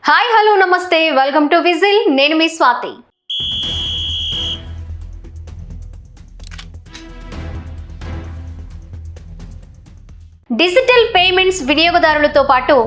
Hi hello నమస్తే welcome to whistle. నేను మీ Swathi. Digital payments వినియోగదారులతో పాటు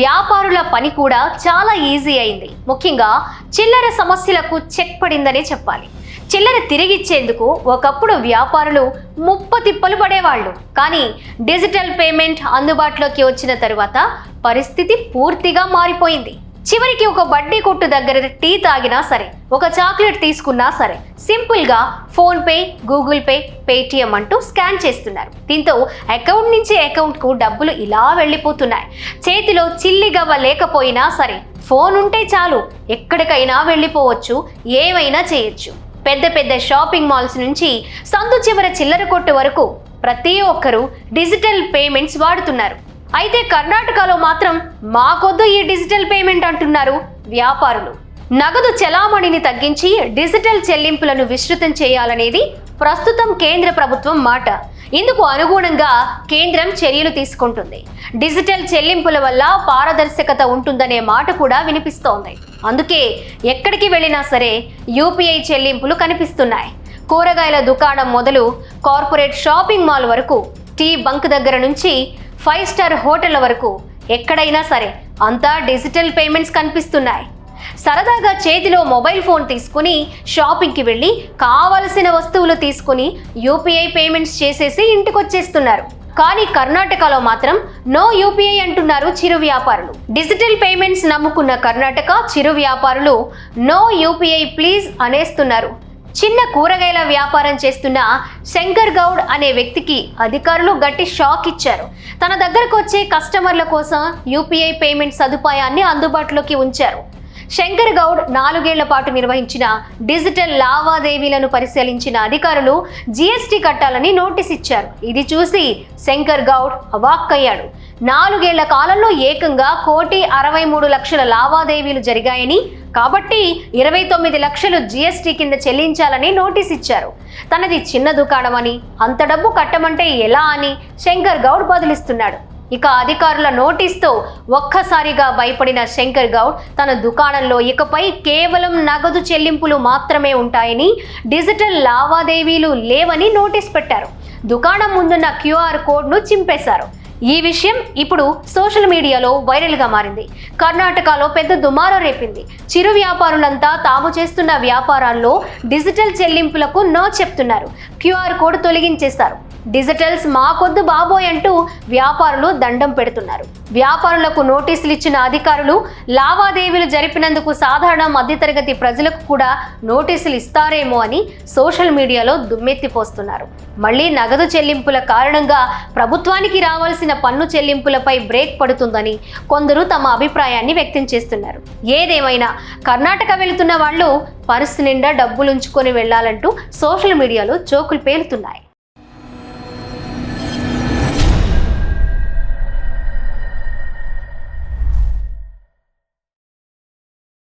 వ్యాపారుల పని కూడా చాలా ఈజీ అయింది. ముఖ్యంగా చిల్లర సమస్యలకు చెక్ పడిందనే చెప్పాలి. చిల్లర తిరిగిచ్చేందుకు ఒకప్పుడు వ్యాపారులు ముప్పతిప్పలు పడేవాళ్ళు. కానీ డిజిటల్ పేమెంట్ అందుబాటులోకి వచ్చిన తరువాత పరిస్థితి పూర్తిగా మారిపోయింది. చివరికి ఒక బడ్డీ కొట్టు దగ్గర టీ తాగినా సరే, ఒక చాక్లెట్ తీసుకున్నా సరే, సింపుల్గా ఫోన్పే, గూగుల్ పే, పేటిఎం అంటూ స్కాన్ చేస్తున్నారు. దీంతో అకౌంట్ నుంచి అకౌంట్కు డబ్బులు ఇలా వెళ్ళిపోతున్నాయి. చేతిలో చిల్లిగవ్వ లేకపోయినా సరే, ఫోన్ ఉంటే చాలు ఎక్కడికైనా వెళ్ళిపోవచ్చు, ఏమైనా చేయొచ్చు. పెద్ద పెద్ద షాపింగ్ మాల్స్ నుంచి సందు చివర చిల్లర కొట్టు వరకు ప్రతి ఒక్కరూ డిజిటల్ పేమెంట్స్ వాడుతున్నారు. అయితే కర్ణాటకలో మాత్రం మాకొద్దు ఈ డిజిటల్ పేమెంట్ అంటున్నారు వ్యాపారులు. నగదు చెలామణిని తగ్గించి డిజిటల్ చెల్లింపులను విస్తృతం చేయాలనేది ప్రస్తుతం కేంద్ర ప్రభుత్వం మాట. ఇందుకు అనుగుణంగా కేంద్రం చర్యలు తీసుకుంటుంది. డిజిటల్ చెల్లింపుల వల్ల పారదర్శకత ఉంటుందనే మాట కూడా వినిపిస్తోంది. అందుకే ఎక్కడికి వెళ్ళినా సరే యూపీఐ చెల్లింపులు కనిపిస్తున్నాయి. కూరగాయల దుకాణం మొదలు కార్పొరేట్ షాపింగ్ మాల్ వరకు, టీ బంక్ దగ్గర నుంచి 5 స్టార్ హోటళ్ల వరకు ఎక్కడైనా సరే అంతా డిజిటల్ పేమెంట్స్ కనిపిస్తున్నాయి. సరదాగా చేతిలో మొబైల్ ఫోన్ తీసుకుని షాపింగ్కి వెళ్ళి కావలసిన వస్తువులు తీసుకుని యూపీఐ పేమెంట్స్ చేసేసి ఇంటికొచ్చేస్తున్నారు. కానీ కర్ణాటకలో మాత్రం నో యూపీఐ అంటున్నారు చిరు వ్యాపారులు. డిజిటల్ పేమెంట్స్ నమ్ముకున్న కర్ణాటక చిరు వ్యాపారులు నో యూపీఐ ప్లీజ్ అనేస్తున్నారు. చిన్న కూరగాయల వ్యాపారం చేస్తున్న శంకర్ గౌడ్ అనే వ్యక్తికి అధికారులు గట్టి షాక్ ఇచ్చారు. తన దగ్గరకు వచ్చే కస్టమర్ల కోసం యూపీఐ పేమెంట్ సదుపాయాన్ని అందుబాటులోకి ఉంచారు. శంకర్ గౌడ్ 4 ఏళ్ల పాటు నిర్వహించిన డిజిటల్ లావాదేవీలను పరిశీలించిన అధికారులు జీఎస్టీ కట్టాలని నోటీస్ ఇచ్చారు. ఇది చూసి శంకర్ గౌడ్ అవాక్కయ్యాడు. 4 ఏళ్ల కాలంలో ఏకంగా 1,63,00,000 లావాదేవీలు జరిగాయని, కాబట్టి 29 లక్షలు జీఎస్టీ కింద చెల్లించాలని నోటీస్ ఇచ్చారు. తనది చిన్న దుకాణమని, అంత డబ్బు కట్టమంటే ఎలా అని శంకర్ గౌడ్ బదులిస్తున్నాడు. ఇక అధికారుల నోటీస్తో ఒక్కసారిగా భయపడిన శంకర్ గౌడ్ తన దుకాణంలో ఇకపై కేవలం నగదు చెల్లింపులు మాత్రమే ఉంటాయని, డిజిటల్ లావాదేవీలు లేవని నోటీస్ పెట్టారు. దుకాణం ముందున్న క్యూఆర్ కోడ్ను చింపేశారు. ఈ విషయం ఇప్పుడు సోషల్ మీడియాలో వైరల్గా మారింది. కర్ణాటకలో పెద్ద దుమారం రేపింది. చిరు వ్యాపారులంతా తాము చేస్తున్న వ్యాపారాల్లో డిజిటల్ చెల్లింపులకు నో చెప్తున్నారు. QR code తొలగించేశారు. డిజిటల్స్ మాకొద్దు బాబోయ్ అంటూ వ్యాపారులు దండం పెడుతున్నారు. వ్యాపారులకు నోటీసులు ఇచ్చిన అధికారులు లావాదేవీలు జరిపినందుకు సాధారణ మధ్యతరగతి ప్రజలకు కూడా నోటీసులు ఇస్తారేమో అని సోషల్ మీడియాలో దుమ్మెత్తిపోస్తున్నారు. మళ్ళీ నగదు చెల్లింపుల కారణంగా ప్రభుత్వానికి రావాల్సిన పన్ను చెల్లింపులపై బ్రేక్ పడుతుందని కొందరు తమ అభిప్రాయాన్ని వ్యక్తం చేస్తున్నారు. ఏదేమైనా కర్ణాటక వెళుతున్న వాళ్ళు పర్సు నిండా డబ్బులుంచుకొని వెళ్లాలంటూ సోషల్ మీడియాలో జోకులు పేలుతున్నాయి.